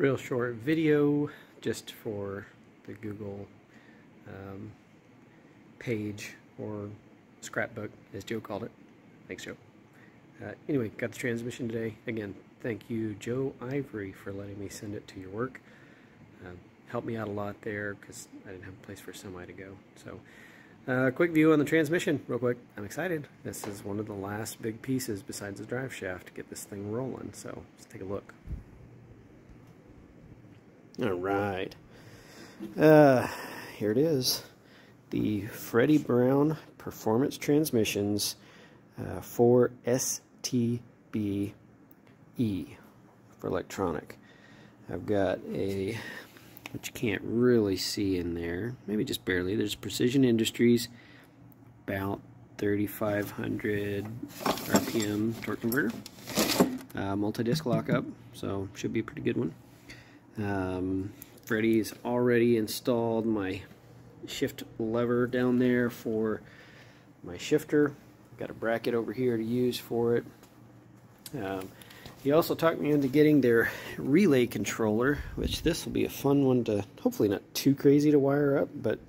Real short video just for the Google page, or scrapbook as Joe called it. Thanks, Joe. Anyway, got the transmission today. Again, thank you, Joe Ivory, for letting me send it to your work. Helped me out a lot there because I didn't have a place for semi to go. So, quick view on the transmission, real quick. I'm excited. This is one of the last big pieces besides the drive shaft to get this thing rolling. So, let's take a look. All right. Here it is. The Freddie Brown Performance Transmissions for STBE for electronic. I've got a, which you can't really see in there, maybe just barely. There's Precision Industries, about 3,500 RPM torque converter, multi-disc lockup, so should be a pretty good one. Freddie's already installed my shift lever down there for my shifter. Got a bracket over here to use for it. He also talked me into getting their relay controller, which this will be a fun one to, hopefully not too crazy to wire up, but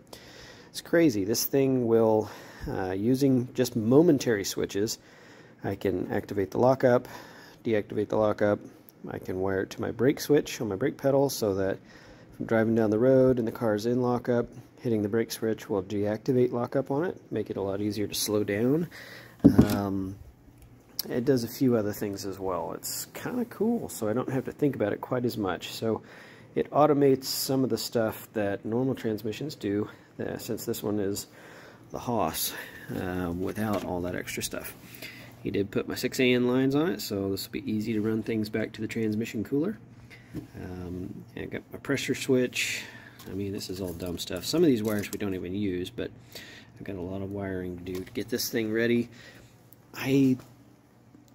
it's crazy. This thing will, using just momentary switches, I can activate the lockup, deactivate the lockup. I can wire it to my brake switch on my brake pedal so that if I'm driving down the road and the car's in lockup, hitting the brake switch will deactivate lockup on it, make it a lot easier to slow down. It does a few other things as well. It's kind of cool, so I don't have to think about it quite as much. So it automates some of the stuff that normal transmissions do, since this one is the Haas, without all that extra stuff. He did put my 6AN lines on it, so this will be easy to run things back to the transmission cooler. I got my pressure switch. I mean, this is all dumb stuff. Some of these wires we don't even use, but I've got a lot of wiring to do to get this thing ready.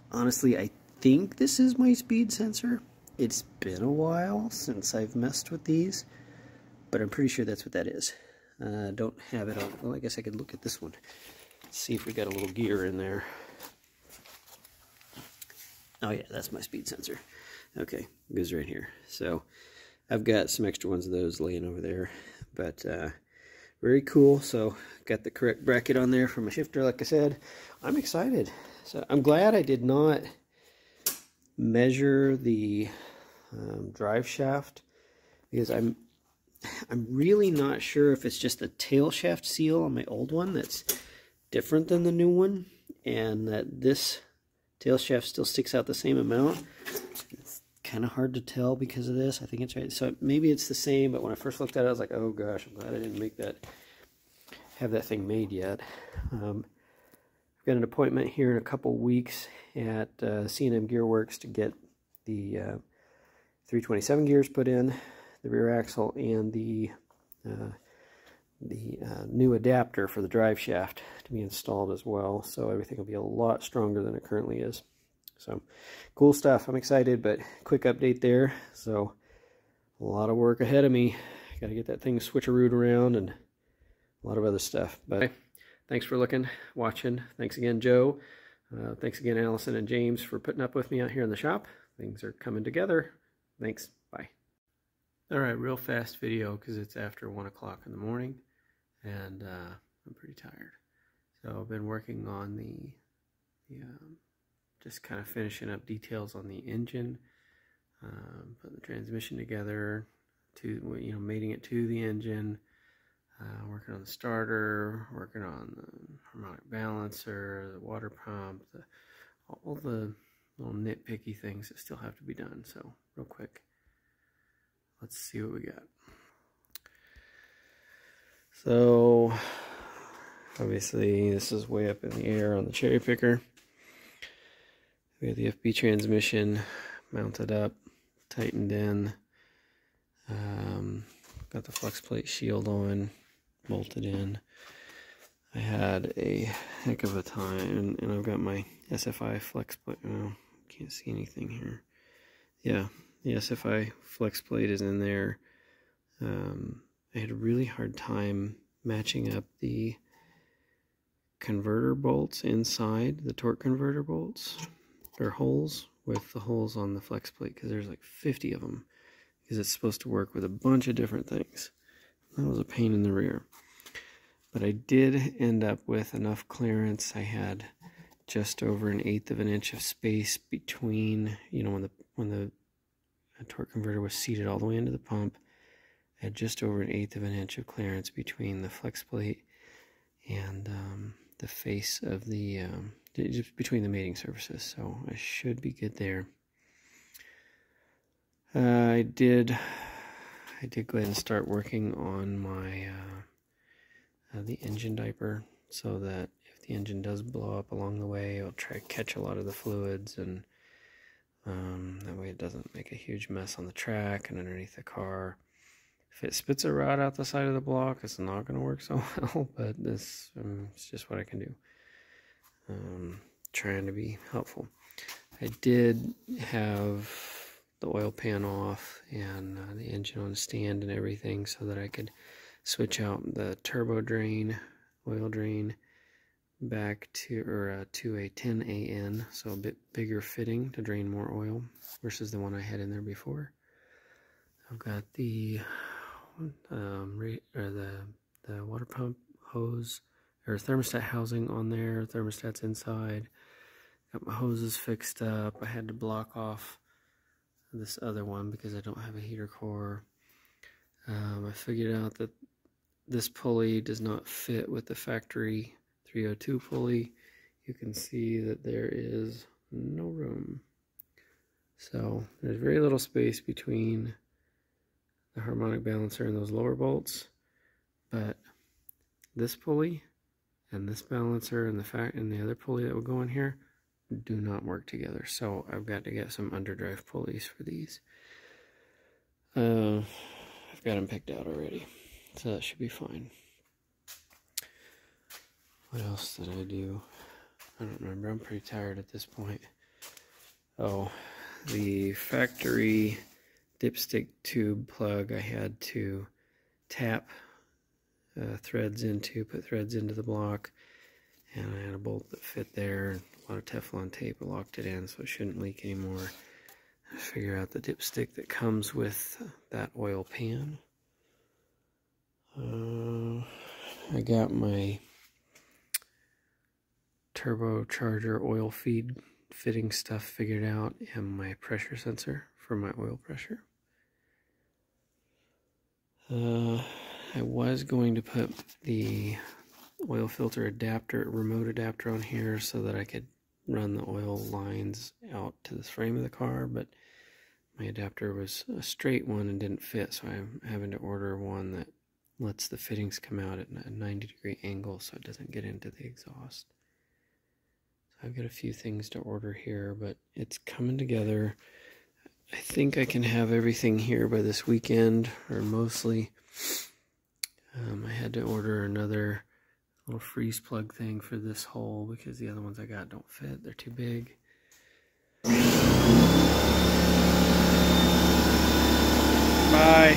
Honestly, I think this is my speed sensor. It's been a while since I've messed with these, but I'm pretty sure that's what that is. Don't have it on. Well, I guess I could look at this one. Let's see if we got a little gear in there. Oh yeah, that's my speed sensor. Okay, it goes right here. So I've got some extra ones of those laying over there, but very cool. So got the correct bracket on there for my shifter, like I said. I'm excited. So I'm glad I did not measure the drive shaft, because I'm really not sure if it's just the tail shaft seal on my old one that's different than the new one, and that this tail shaft still sticks out the same amount. It's kind of hard to tell because of this. I think it's right. So maybe it's the same, but when I first looked at it, I was like, oh gosh, I'm glad I didn't have that thing made yet. I've got an appointment here in a couple weeks at C&M Gearworks to get the 327 gears put in, the rear axle, and the new adapter for the drive shaft to be installed as well. So everything will be a lot stronger than it currently is. So cool stuff. I'm excited, but quick update there. So a lot of work ahead of me. Got to get that thing switcherooed around and a lot of other stuff. But thanks for watching. Thanks again, Joe. Thanks again, Allison and James, for putting up with me out here in the shop. Things are coming together. Thanks. Bye. All right, real fast video because it's after 1 o'clock in the morning, and I'm pretty tired. So I've been working on the just kind of finishing up details on the engine, putting the transmission together, mating it to the engine. Working on the starter, working on the harmonic balancer, the water pump, all the little nitpicky things that still have to be done. So real quick, let's see what we got. So obviously this is way up in the air on the cherry picker. We have the FB transmission mounted up, tightened in, got the flex plate shield on, bolted in. I had a heck of a time, and I've got my SFI flex plate. Oh, can't see anything here. Yeah, the SFI flex plate is in there. I had a really hard time matching up the converter bolts inside, the torque converter bolts, or holes, with the holes on the flex plate, because there's like 50 of them because it's supposed to work with a bunch of different things. That was a pain in the rear. But I did end up with enough clearance. I had just over 1/8 of an inch of space between, you know, when the torque converter was seated all the way into the pump. I had just over 1/8 of an inch of clearance between the flex plate and the face of the, just between the mating surfaces. So I should be good there. I did go ahead and start working on my the engine diaper, so that if the engine does blow up along the way, it'll try to catch a lot of the fluids, and that way it doesn't make a huge mess on the track and underneath the car. If it spits a rod out the side of the block, it's not going to work so well, but this is just what I can do. Trying to be helpful. I did have the oil pan off and the engine on a stand and everything, so that I could switch out the turbo drain, oil drain, back to a 10 AN, so a bit bigger fitting to drain more oil versus the one I had in there before. I've got the water pump hose or thermostat housing on there. Thermostat's inside. Got my hoses fixed up. I had to block off this other one because I don't have a heater core. I figured out that this pulley does not fit with the factory 302 pulley. You can see that there is no room. So there's very little space between the harmonic balancer and those lower bolts, but this pulley and this balancer and the other pulley that will go in here do not work together. So I've got to get some underdrive pulleys for these. I've got them picked out already, so that should be fine. What else did I do? I don't remember. I'm pretty tired at this point. Oh, the factory dipstick tube plug I had to tap threads into, put threads into the block, and I had a bolt that fit there. A lot of Teflon tape locked it in so it shouldn't leak anymore. I figure out the dipstick that comes with that oil pan. I got my turbocharger oil feed fitting stuff figured out, and my pressure sensor for my oil pressure. I was going to put the oil filter adapter, remote adapter on here so that I could run the oil lines out to the frame of the car, but my adapter was a straight one and didn't fit, so I'm having to order one that lets the fittings come out at a 90-degree angle so it doesn't get into the exhaust. So I've got a few things to order here, but it's coming together. I think I can have everything here by this weekend, or mostly. I had to order another little freeze plug thing for this hole because the other ones I got don't fit. They're too big. Bye.